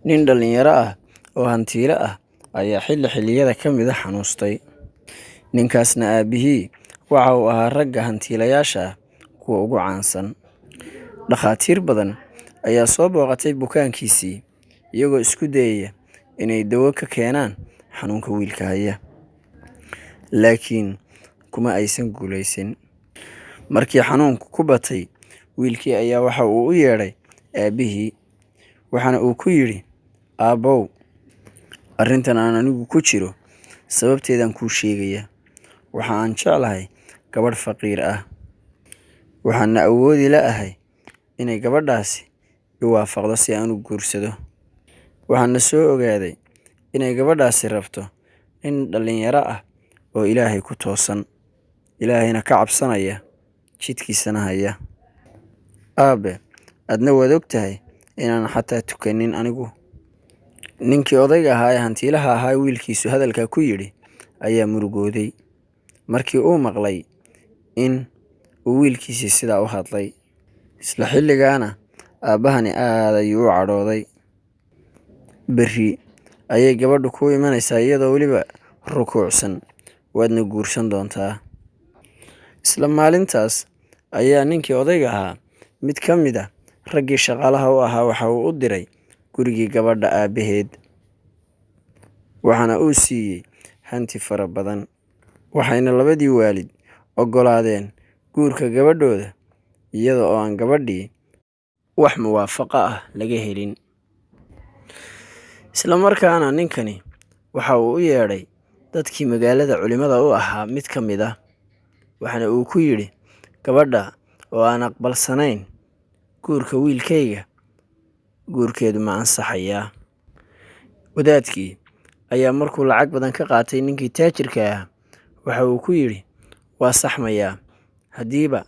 Nin dhalinyaro ah oo hantiile ah ayaa xilliyada ka mid ah xanuustay. Ninkaasna aabihii waxa uu ahaa ragga hantiilayaasha ah kuwa ugu caansan. Dhakhaatiir badan ayaa soo booqatay bukaankiisii, iyagoo isku dayaya inay dawo ka keenaan xanuunka wiilka haya, laakiin kuma aysan guulaysan. Markii xanuunku ku batay, wiilkii ayaa waxa uu u yeedhay aabihii, waxaana uu ku yidhi, "Aabbow, arrintan aan anigu ku jiro sababteedaan kuu sheegaya. Waxa aan jeclahay gabadh faqiir ah, waxaana awoodi la'ahay inay gabadhaasi i waafaqdo si aan u guursado. Waxaana soo ogaaday inay gabadhaasi rabto nin dhalinyaro ah oo Ilaahay ku toosan, Ilaahayna ka cabsanaya, jidkiisana haya. Aabe, adna waad ogtahay inaanan xataa tukanin anigu." Ninkii odayga ahaa ee hantiilaha ahaa wiilkiisu hadalkaa ku yidhi ayaa murugooday markii uu maqlay in uu wiilkiisii sidaa u hadlay. Isla xilligaana aabbahani aad ayuu u cadhooday. "Berri ayay gabadhu kuu imanaysaa iyadoo weliba rukuucsan, waadna guursan doontaa." Isla maalintaas ayaa ninkii odayga ahaa mid ka mid ah raggii shaqaalaha u ahaa waxa uu u diray gurigii gabadha aabbaheed, waxaana uu siiyey hanti fara badan. Waxayna labadii waalid oggolaadeen guurka gabadhooda iyada oo aan gabadhii wax muwaafaqo ah laga helin. Isla markaana ninkani waxa uu u yeedhay dadkii magaalada culimada u ahaa mid ka mid ah, waxaana uu ku yidhi, "Gabadha oo aan aqbalsanayn guurka wiilkayga, guurkeedu ma ansaxayaa?" Wadaadkii ayaa markuu lacag badan ka qaatay ninkii taajirka ah, waxa uu ku yidhi, "Waa saxmayaa haddiiba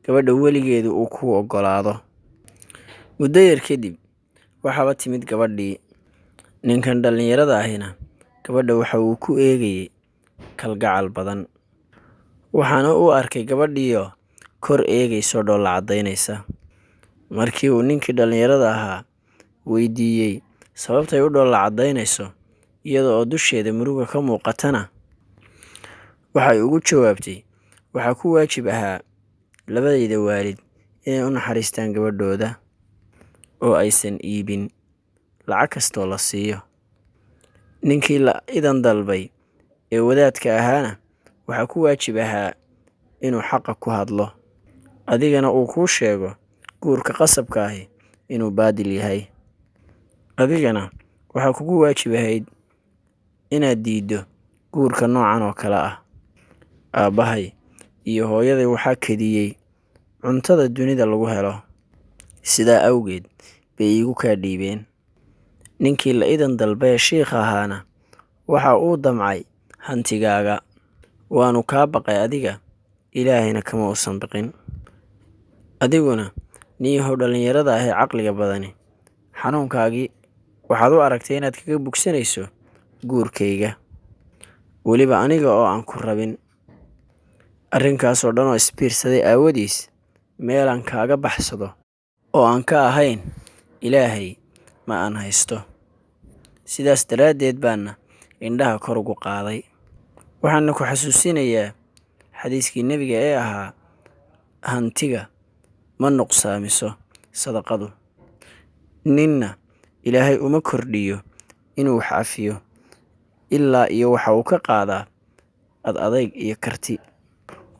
gabadha weligeedu uu kuu oggolaado." Muddo yar kadib waxaaba timid gabadhii. Ninkan dhalinyarada ahina gabadha waxa uu ku eegayay kalgacal badan, waxaana uu arkay gabadhiioo kor eegayso dhoolla caddaynaysa. Markii uu ninkii dhalinyarada ahaa weydiiyey sababtay u dhoolla caddaynayso iyada oo dusheeda muruga ka muuqatana, waxay ugu jawaabtay, "Waxaa ku waajib ahaa labadayda waalid inay u naxariistaan gabadhooda oo aysan iibin lacag kastoo la siiyo. Ninkii la idan dalbay ee wadaadka ahaana waxaa ku waajib ahaa inuu xaqa ku hadlo, adigana uu kuu sheego guurka qasabka ahi inuu baadil yahay. Adigana waxaa kugu waajib ahayd inaad diiddo guurka noocan oo kale ah. Aabbahay iyo hooyaday waxaa kediyey cuntada dunida lagu helo, sidaa awgeed bay iigu kaa dhiibeen. Ninkii la idan dalbay ee shiikha ahaana waxa uu damcay hantigaaga, waanu kaa baqay adiga, Ilaahayna kama uusan baqin. Adiguna ninyahow dhalinyarada ah ee caqliga badani, xanuunkaagii waxaad u aragtay inaad kaga bogsanayso guurkayga, weliba aniga oo aan ku rabin. Arrinkaasoo dhan oo isbiirsaday aawadiis, meelaan kaaga baxsado oo aan ka ahayn Ilaahay ma aan haysto. Sidaas daraaddeed baana indhaha kor ugu qaaday. Waxaana ku xasuusinayaa xadiiskii nebiga ee ahaa, hantiga ma nuqsaamiso sadaqadu, ninna Ilaahay uma kordhiyo inuu wax cafiyo, ilaa iyo waxa uu ka qaadaa adayg iyo karti.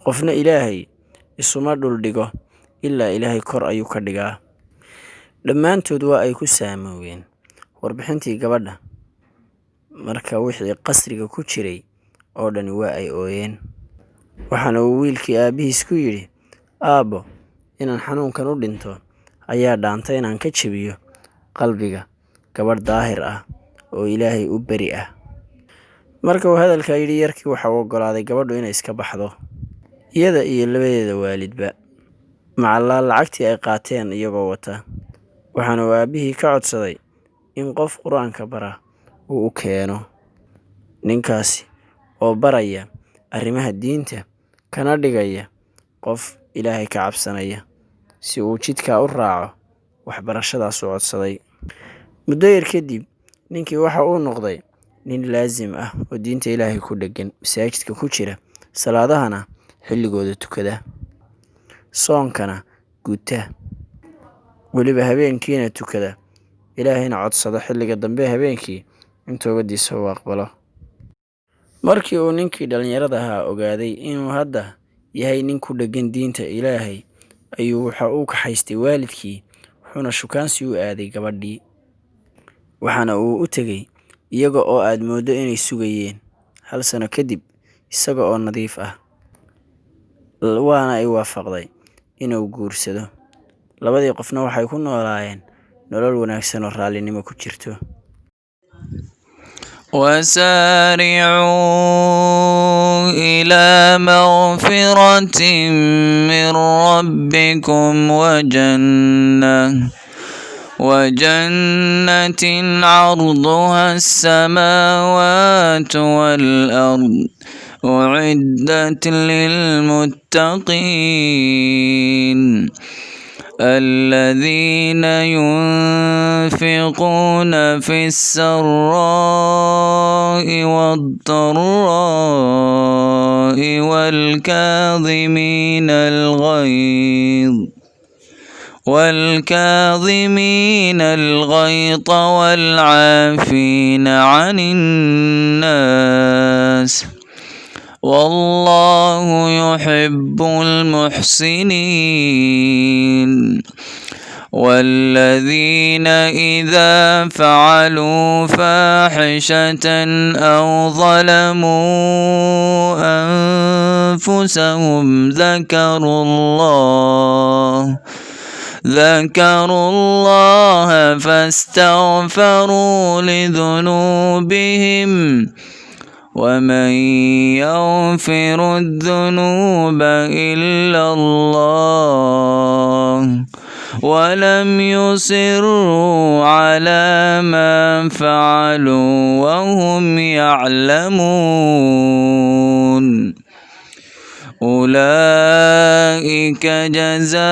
Qofna Ilaahay isuma dhuldhigo ilaa Ilaahay kor ayuu ka dhigaa." Dhammaantood waa ay ku saamooween warbixintii gabadha. Marka wixii qasriga ku jiray oo dhani waa ay ooyeen. Waxaana uu wiilkii aabbihiis ku yidhi, "Aabbo, inaan xanuunkan u dhinto ayaa dhaanta inaan ka jabiyo qalbiga gabadh daahir ah oo Ilaahay u beri ah." Marka uu hadalkaa yidhi, yarkii waxa uu oggolaaday gabadhu inay iska baxdo, iyada iyo labadeeda waalidba, macallaa lacagtii ay qaateen iyagoo wata. Waxaana uu aabbihii ka codsaday in qof qur-aanka bara uu u keeno. Ninkaasi oo baraya arrimaha diinta, kana dhigaya qof Ilaahay ka cabsanaya, si uu jidkaa u raaco waxbarashadaas u codsaday. Muddo yar kadib, ninkii waxa uu noqday nin laasim ah oo diinta Ilaahay ku dheggan, masaajidka ku jira, salaadahana xilligooda tukada, soonkana guta, weliba habeenkiina tukada, Ilaahayna codsada xilliga dambe habeenkii in toobadiisa uu aqbalo. Markii uu ninkii dhallinyarada ahaa ogaaday inuu hadda yahay nin ku dheggan diinta Ilaahay, ayuu waxa uu kaxaystay waalidkii, wuxuuna shukaansi u aaday gabadhii. Waxaana uu u tegey iyaga oo aad mooddo inay sugayeen. 1 sano kadib, isaga oo nadiif ah, waana ay waafaqday inuu guursado. Labadii qofna waxay ku noolaayeen nolol wanaagsan oo raallinimo ku jirto. وسارعوا إلى مغفرة من ربكم وجنة عرضها السماوات والأرض أعدت للمتقين الذين ينفقون في السراء والضراء والكاظمين الغيظ والعافين عن الناس والله يحب المحسنين. والذين إذا فعلوا فاحشة أو ظلموا أنفسهم ذكروا الله فاستغفروا لذنوبهم ومن يغفر الذنوب إلا الله ولم يصروا على ما فعلوا وهم يعلمون أولئك جزاؤهم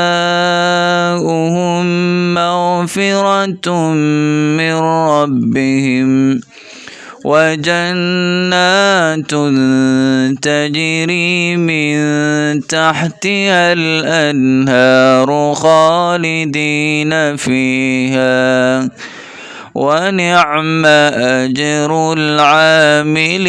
مغفرة من ربهم وجنات تجري من تحتها الأنهار خالدين فيها ونعم أجر العاملين.